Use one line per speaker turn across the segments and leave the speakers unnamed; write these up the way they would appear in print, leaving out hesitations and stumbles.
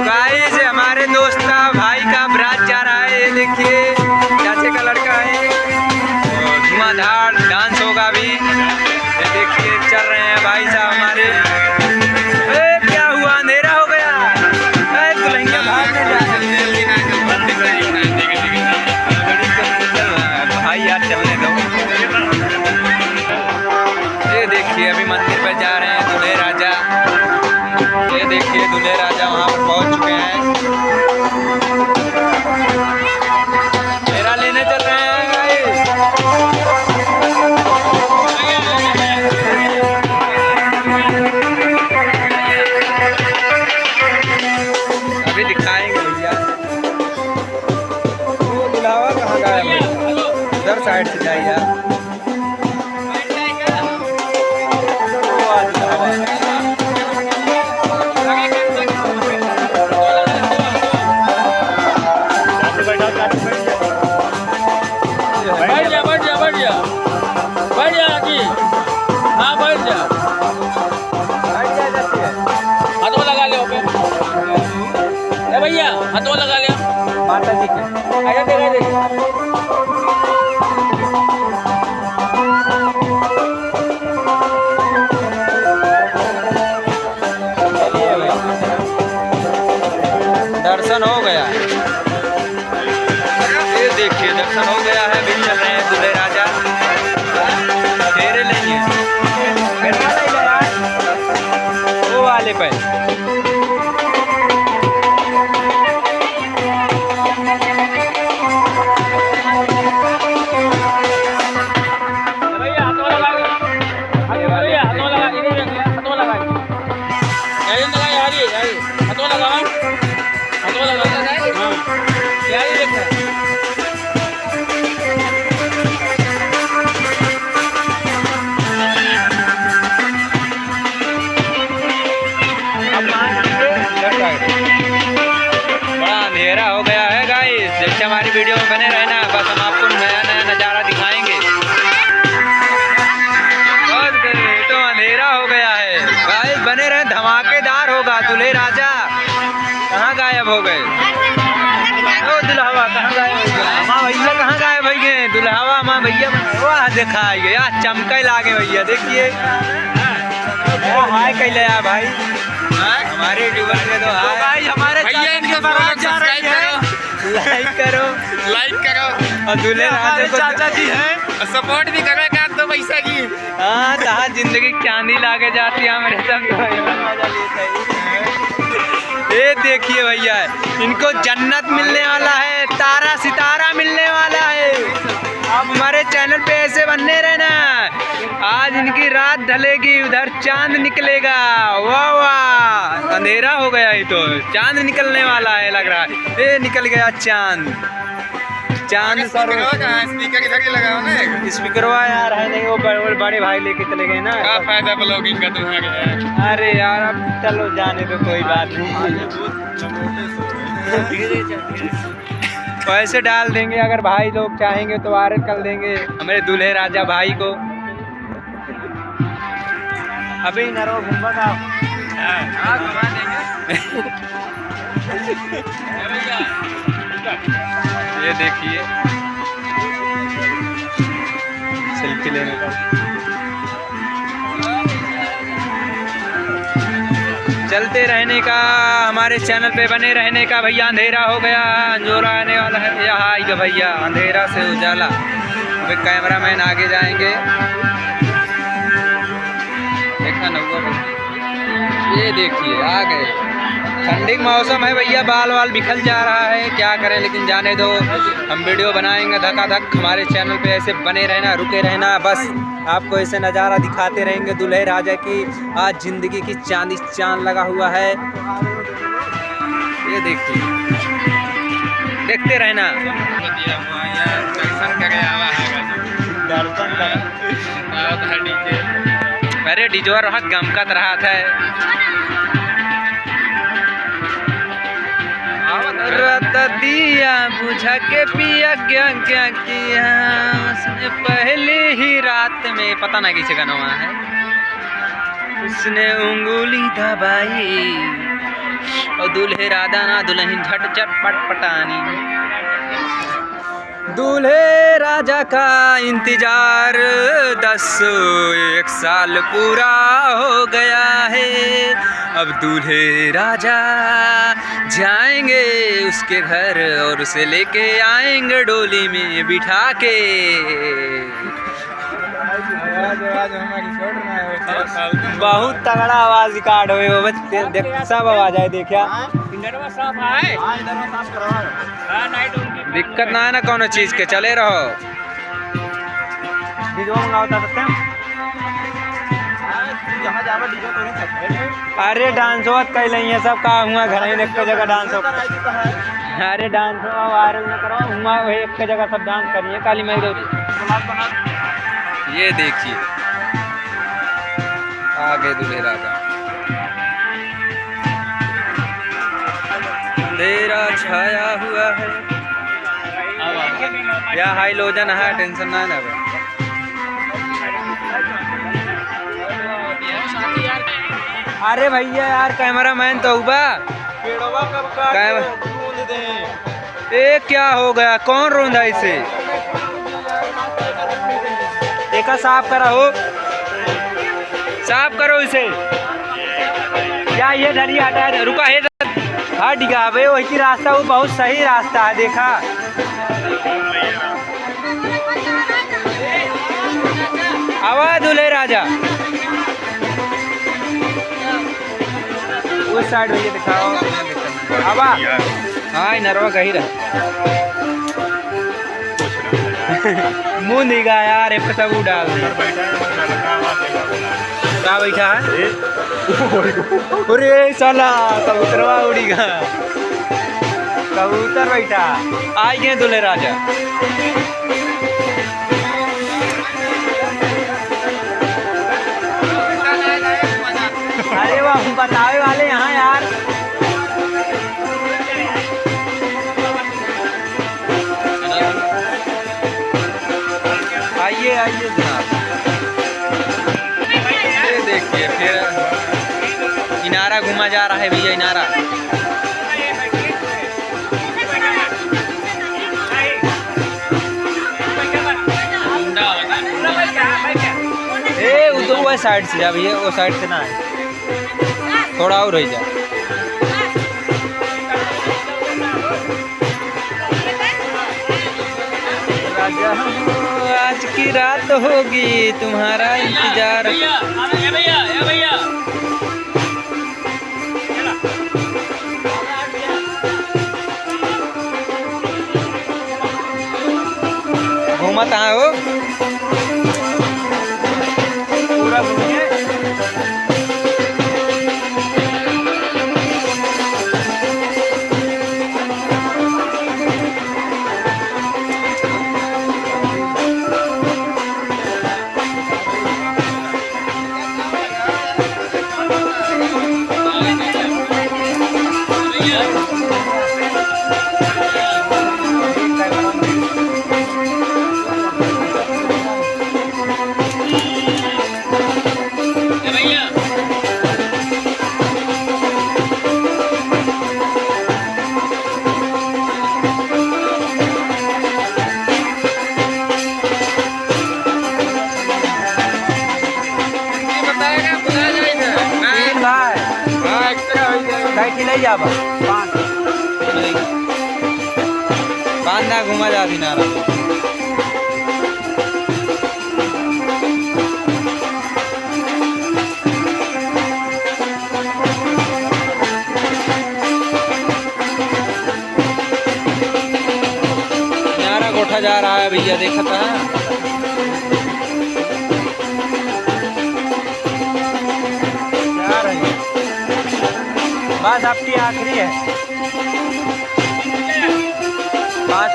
Guys हमारे दोस्त का भाई का बरात जा रहा है। ये देखिए चाचे का लड़का है, धुआंधार डांस होगा अभी। ये देखिए चल रहे हैं भाई साहब हमारे। क्या हुआ, अंधेरा हो गया? दुल्हनिया भाग में जा भाई यार, चलने दो। ये देखिए अभी मंदिर पर जा रहे हैं दूल्हे राजा। ये देखिए दूल्हे राजा वहाँ पर पहुँच चुके हैं। मेरा लेने चल रहे हैं गाइस। अभी दिखाएंगे भैया। वो बुलावा कहाँ गया है? उधर साइड से जाइए आप।
भैया हाथों लगा लिया
माता जी के
आगे दे
दर्शन हो गया। ये देखिए दर्शन हो गया है। भी चल रहे हैं दूल्हे राजा। फेरे लेंगे वो वाले पे। हो गया है गाइस। जैसे हमारी वीडियो में बने रहना, बस हम आपको नया नया नज़ारा दिखाएंगे। बस तो अंधेरा हो गया है गाइस, बने रहे, धमाकेदार होगा। दूल्हे राजा कहाँ गायब हो गए? ओ दुल्हावा कहाँ गायब हो गया? माँ भैया कहाँ गायब हो गए? दुल्हावा माँ भैया वाह दिखाई गया, चमके लागे भैया। देखिए हाय कैले यार भाई, हमारे यूट्यूबर में तो हाय। हमारे
भैया इनके बारे जा रही है,
लाइक करो और दूल्हे राजा को
चाचा जी हैं, सपोर्ट भी करेगा तो पैसा की।
हाँ कहाँ जिंदगी चांदी लाके जाती है हमारे संग। ये देखिए भैया इनको जन्नत मिलने वाला है, तारा सितारा मिलने वाला है। आप हमारे चैनल पे ऐसे बनने रहना। आज इनकी रात ढलेगी, उधर चांद निकलेगा। वाह वाह, अंधेरा हो गया ही तो चांद निकलने वाला है लग रहा है। ये निकल गया चांद। चांद सर
स्पीकर इधर ही लगाओ ना।
स्पीकर यार है नहीं, वो बड़े भाई लेके चले गए ना।
क्या फायदा ब्लॉगिंग का तुम्हारे?
अरे यार अब चलो जाने दो, कोई बात नहीं। पैसे डाल देंगे अगर भाई लोग चाहेंगे तो वायरल कर देंगे हमारे दूल्हे राजा भाई को। अभी नरो घूमबा का घुमा देंगे। ये देखिए सेल्फी लेने का। चलते रहने का, हमारे चैनल पे बने रहने का भैया। अंधेरा हो गया, अंजोरा आने वाला है। यहाँ आइए भैया, अंधेरा से उजाला। अभी कैमरामैन आगे जाएंगे। देखा ना ये देखिए आ गए। ठंडी मौसम है भैया, बाल वाल बिखल जा रहा है, क्या करें, लेकिन जाने दो। हम वीडियो बनाएंगे धकाधक। हमारे चैनल पे ऐसे बने रहना, रुके रहना। बस आपको ऐसे नज़ारा दिखाते रहेंगे दूल्हे राजा की। आज ज़िंदगी की चांदी चांद लगा हुआ है। ये देखिए, देखते रहना। अरे डीजो रहा गमकत रहा था। दिया बुझा के पिया क्या क्या किया उसने पहले ही रात में। पता ना किसी का नाम है। उसने उंगली दबाई और दूल्हे राधा ना दुल्हन झट झट पटपटानी। दूल्हे राजा का इंतजार 1 साल पूरा हो गया है। अब दूल्हे राजा जाएंगे उसके घर और उसे लेके आएंगे डोली में बिठा के। बहुत तगड़ा आवाज रिकॉर्ड हुए वो देख सब आवाज आए देखा। दिक्कत ना है ना कोनो चीज के, चले रहो। अरे डांस वत कैल सब का हुआ घर ही एक जगह डांस हो। अरे डांस वायरल न करो हुआ एक जगह सब डांस करिए काली माई गौरी। ये देखिए आगे दूल्हे राजा। अंधेरा छाया हुआ है या हाइलोजन है, टेंशन ना है ना। अरे भैया यार कैमरा मैन तो हुआ ए क्या हो गया, कौन रोंदा इसे? एक साफ करा हो, साफ करो इसे। क्या ये धरी हटा है, रुका है हट गया भाई वही रास्ता, वो बहुत सही रास्ता है देखा। आवाज दूल्हे राजा उस साइड भैया दिखाओ। आवा हाँ नरवा कही रहा मुंह निगा यार ये पता वो डाल दे। क्या बैठा है? अरे साला कबूतरवा उड़ीगा, कबूतर बैठा। आई गए दूल्हे राजा। अरे वाह बतावे वाले यहाँ यार। आइए आइए जनाब, ये देखिए फिर इनारा घूमा जा रहा है भैया। इनारा ए उधर वो साइड से जा भैया, वो साइड से ना है, थोड़ा और रह जा। राजा आज की रात होगी तुम्हारा इंतजार। घूमत हाँ हो पूरा घूमिए। बांधा घुमा जा दिनारा। दिनारा कोठा जा रहा है भैया देखा था। बस आपकी आखिरी है, 5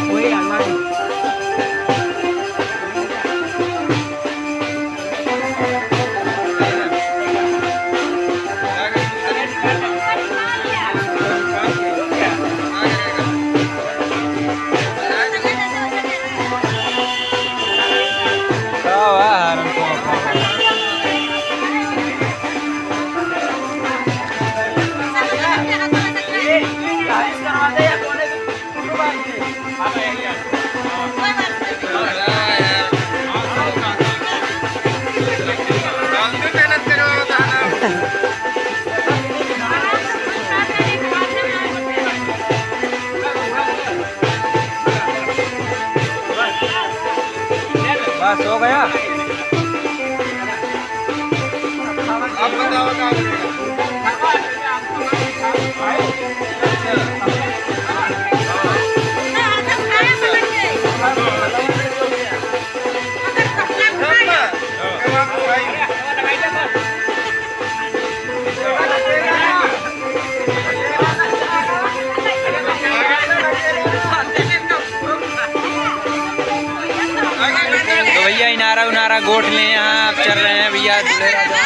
वही अलमारी। बस हो गया।
अब बताओ क्या करेगा?
तो भैया इनारा उनारा गोट ले यहाँ आप चल रहे हैं भैया दूल्हे राजा।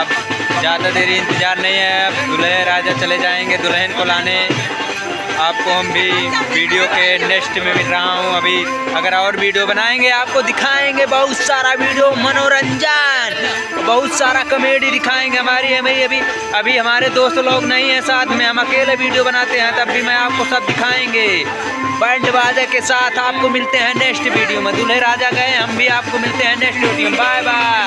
अब ज़्यादा देरी इंतज़ार नहीं है, अब दूल्हे राजा चले जाएंगे दुल्हन को लाने। आपको हम भी वीडियो के नेक्स्ट में मिल रहा हूँ। अभी अगर और वीडियो बनाएंगे आपको दिखाएंगे बहुत सारा वीडियो, मनोरंजन, बहुत सारा कॉमेडी दिखाएंगे। हमारी हमें अभी हमारे दोस्त लोग नहीं हैं साथ में, हम अकेले वीडियो बनाते हैं, तब भी मैं आपको सब दिखाएंगे बैंड बाजा के साथ। आपको मिलते हैं नेक्स्ट वीडियो में। दूल्हे राजा गए, हम भी आपको मिलते हैं नेक्स्ट वीडियो में। Bye bye.